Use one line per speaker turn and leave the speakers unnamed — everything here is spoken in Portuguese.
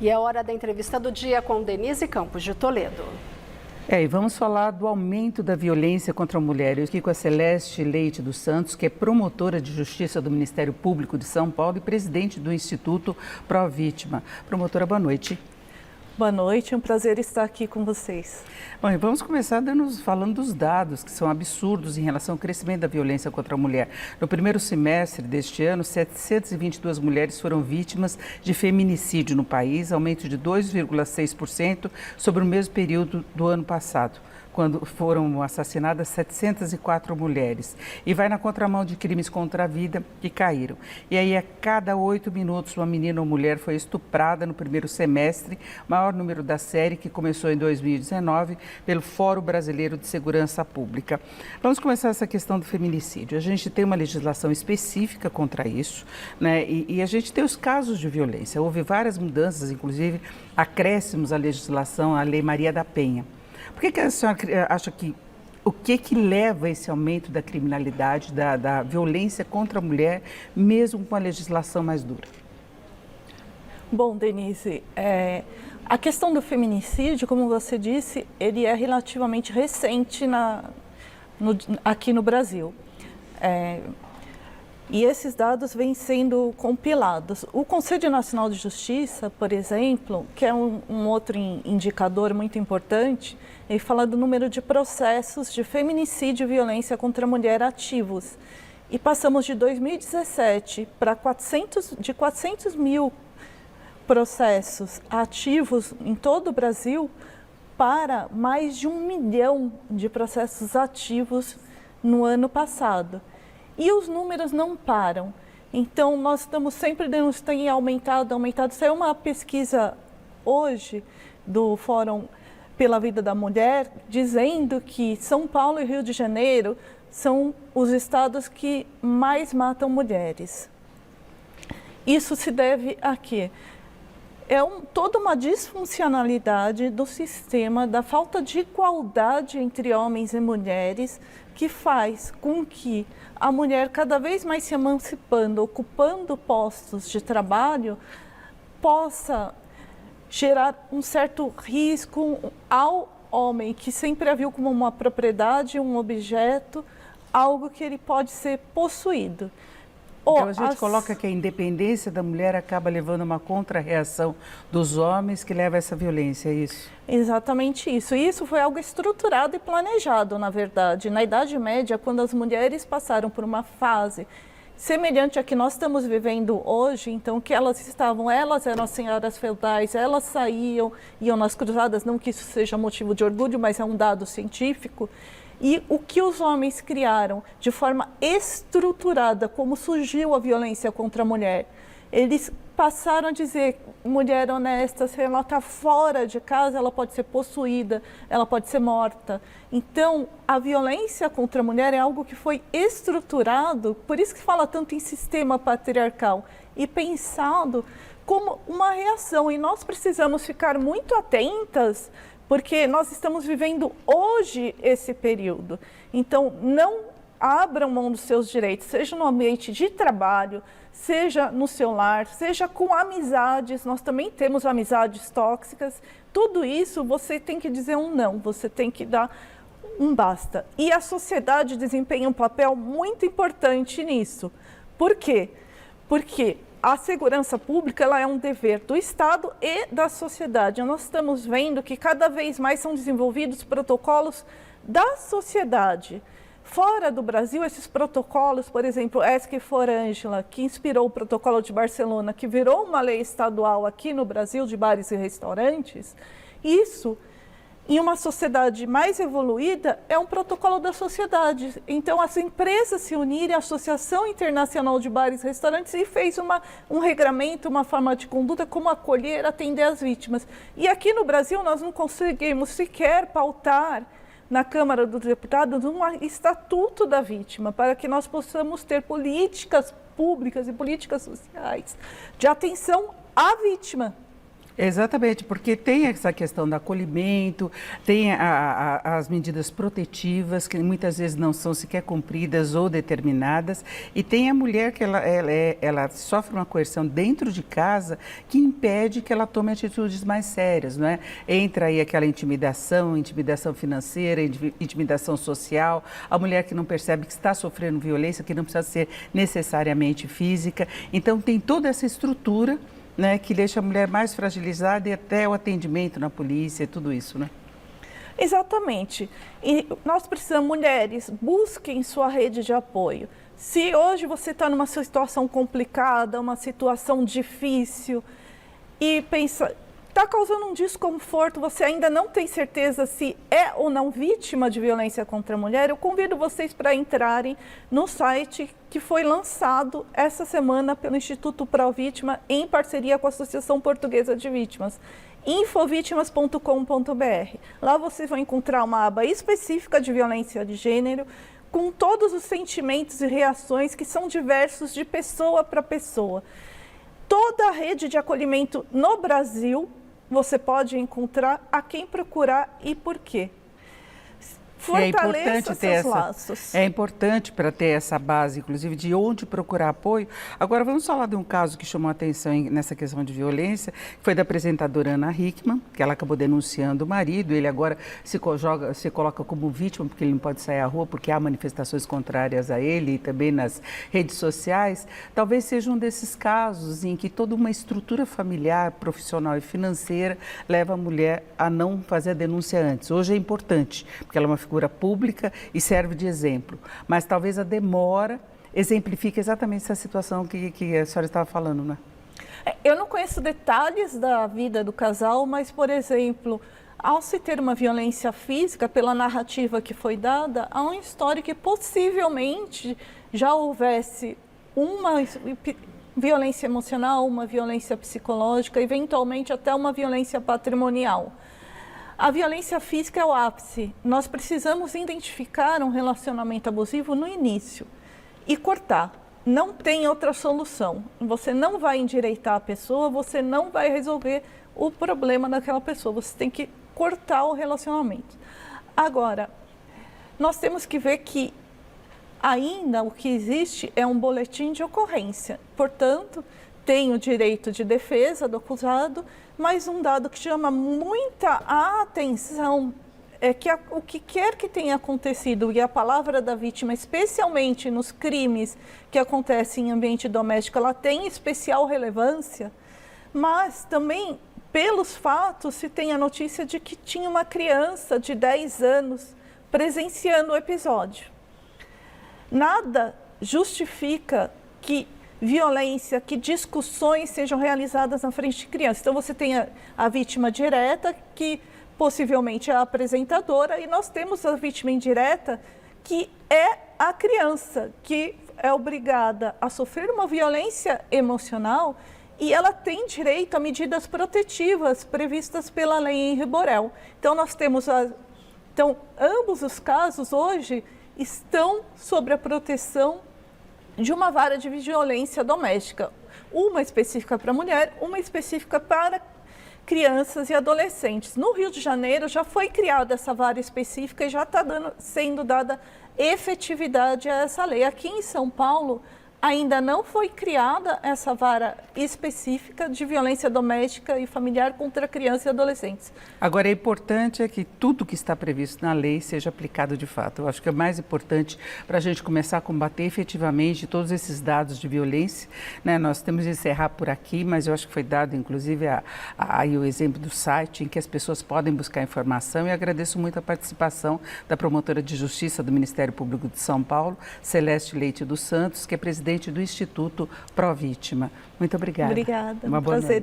E é hora da entrevista do dia com Denise Campos de Toledo.
E vamos falar do aumento da violência contra a mulher. Eu aqui com a Celeste Leite dos Santos, que é promotora de justiça do Ministério Público de São Paulo e presidente do Instituto Pró Vítima. Promotora, boa noite.
Boa noite, é um prazer estar aqui com vocês.
Bom, e vamos começar falando dos dados, que são absurdos em relação ao crescimento da violência contra a mulher. No primeiro semestre deste ano, 722 mulheres foram vítimas de feminicídio no país, aumento de 2,6% sobre o mesmo período do ano passado, quando foram assassinadas 704 mulheres. E vai na contramão de crimes contra a vida que caíram. E aí, a cada 8 minutos, uma menina ou mulher foi estuprada no primeiro semestre, maior número da série, que começou em 2019, pelo Fórum Brasileiro de Segurança Pública. Vamos começar essa questão do feminicídio. A gente tem uma legislação específica contra isso, né? E a gente tem os casos de violência. Houve várias mudanças, inclusive acréscimos à legislação, à Lei Maria da Penha. Por que a senhora acha que o que leva a esse aumento da criminalidade, da violência contra a mulher, mesmo com a legislação mais dura?
Bom, Denise, a questão do feminicídio, como você disse, ele é relativamente recente aqui no Brasil. E esses dados vêm sendo compilados. O Conselho Nacional de Justiça, por exemplo, que é um outro indicador muito importante, ele fala do número de processos de feminicídio e violência contra a mulher ativos. E passamos de 2017 para 400 mil processos ativos em todo o Brasil para mais de 1 milhão de processos ativos no ano passado. E os números não param. Então, nós estamos sempre tem aumentado. Saiu uma pesquisa hoje do Fórum pela Vida da Mulher, dizendo que São Paulo e Rio de Janeiro são os estados que mais matam mulheres. Isso se deve a quê? Toda uma disfuncionalidade do sistema, da falta de igualdade entre homens e mulheres, que faz com que a mulher, cada vez mais se emancipando, ocupando postos de trabalho, possa gerar um certo risco ao homem, que sempre a viu como uma propriedade, um objeto, algo que ele pode ser possuído.
Então a gente coloca que a independência da mulher acaba levando uma contra-reação dos homens que leva a essa violência, é isso?
Exatamente isso. E isso foi algo estruturado e planejado, na verdade. Na Idade Média, quando as mulheres passaram por uma fase semelhante à que nós estamos vivendo hoje, então que elas eram senhoras feudais, elas saíam, iam nas cruzadas, não que isso seja motivo de orgulho, mas é um dado científico. E o que os homens criaram de forma estruturada, como surgiu a violência contra a mulher, eles passaram a dizer, mulher honesta, se ela está fora de casa, ela pode ser possuída, ela pode ser morta. Então, a violência contra a mulher é algo que foi estruturado, por isso que fala tanto em sistema patriarcal, e pensado como uma reação. E nós precisamos ficar muito atentas, porque nós estamos vivendo hoje esse período. Então, não abram mão dos seus direitos, seja no ambiente de trabalho, seja no seu lar, seja com amizades. Nós também temos amizades tóxicas. Tudo isso você tem que dizer um não, você tem que dar um basta. E a sociedade desempenha um papel muito importante nisso. Por quê? Porque a segurança pública ela é um dever do Estado e da sociedade. Nós estamos vendo que cada vez mais são desenvolvidos protocolos da sociedade. Fora do Brasil, esses protocolos, por exemplo, ESC for Ângela, que inspirou o protocolo de Barcelona, que virou uma lei estadual aqui no Brasil de bares e restaurantes, isso, em uma sociedade mais evoluída, é um protocolo da sociedade. Então, as empresas se uniram, a Associação Internacional de Bares e Restaurantes, e fez um regramento, uma forma de conduta, como acolher, atender as vítimas. E aqui no Brasil, nós não conseguimos sequer pautar na Câmara dos Deputados um estatuto da vítima, para que nós possamos ter políticas públicas e políticas sociais de atenção à vítima.
Exatamente, porque tem essa questão do acolhimento, tem as medidas protetivas, que muitas vezes não são sequer cumpridas ou determinadas, e tem a mulher que ela sofre uma coerção dentro de casa que impede que ela tome atitudes mais sérias, não é? Entra aí aquela intimidação financeira, intimidação social, a mulher que não percebe que está sofrendo violência, que não precisa ser necessariamente física. Então tem toda essa estrutura, né, que deixa a mulher mais fragilizada e até o atendimento na polícia e tudo isso, né?
Exatamente. E nós precisamos, mulheres, busquem sua rede de apoio. Se hoje você está numa situação complicada, uma situação difícil e pensa, está causando um desconforto, você ainda não tem certeza se é ou não vítima de violência contra a mulher, eu convido vocês para entrarem no site que foi lançado essa semana pelo Instituto Provítima em parceria com a Associação Portuguesa de Vítimas, infovitimas.com.br. Lá vocês vão encontrar uma aba específica de violência de gênero, com todos os sentimentos e reações que são diversos de pessoa para pessoa. Toda a rede de acolhimento no Brasil, você pode encontrar a quem procurar e por quê. Fortaleça seus laços.
É importante para ter essa base, inclusive, de onde procurar apoio. Agora, vamos falar de um caso que chamou a atenção nessa questão de violência, que foi da apresentadora Ana Hickman, que ela acabou denunciando o marido. Ele agora se coloca como vítima, porque ele não pode sair à rua, porque há manifestações contrárias a ele e também nas redes sociais. Talvez seja um desses casos em que toda uma estrutura familiar, profissional e financeira leva a mulher a não fazer a denúncia antes. Hoje é importante, porque ela é uma figura pública e serve de exemplo, mas talvez a demora exemplifique exatamente essa situação que a senhora estava falando, né?
Eu não conheço detalhes da vida do casal, mas, por exemplo, ao se ter uma violência física, pela narrativa que foi dada, há uma história que possivelmente já houvesse uma violência emocional, uma violência psicológica, eventualmente até uma violência patrimonial. A violência física é o ápice. Nós precisamos identificar um relacionamento abusivo no início e cortar. Não tem outra solução. Você não vai endireitar a pessoa, você não vai resolver o problema daquela pessoa. Você tem que cortar o relacionamento. Agora, nós temos que ver que ainda o que existe é um boletim de ocorrência. Portanto, tem o direito de defesa do acusado, mas um dado que chama muita atenção é que o que quer que tenha acontecido, e a palavra da vítima, especialmente nos crimes que acontecem em ambiente doméstico, ela tem especial relevância, mas também pelos fatos se tem a notícia de que tinha uma criança de 10 anos presenciando o episódio. Nada justifica que violência, que discussões sejam realizadas na frente de crianças. Então, você tem a vítima direta, que possivelmente é a apresentadora, e nós temos a vítima indireta, que é a criança, que é obrigada a sofrer uma violência emocional e ela tem direito a medidas protetivas previstas pela lei Henri Borel. Então, nós temos então, ambos os casos hoje estão sob a proteção de uma vara de violência doméstica, uma específica para mulher, uma específica para crianças e adolescentes. No Rio de Janeiro já foi criada essa vara específica e já está sendo dada efetividade a essa lei. Aqui em São Paulo ainda não foi criada essa vara específica de violência doméstica e familiar contra crianças e adolescentes.
Agora, é importante que tudo que está previsto na lei seja aplicado de fato. Eu acho que é mais importante para a gente começar a combater efetivamente todos esses dados de violência, né? Nós temos de encerrar por aqui, mas eu acho que foi dado, inclusive, o exemplo do site em que as pessoas podem buscar informação, e agradeço muito a participação da promotora de Justiça do Ministério Público de São Paulo, Celeste Leite dos Santos, que é presidente do Instituto Provítima. Muito obrigada.
Obrigada.
Uma boa noite.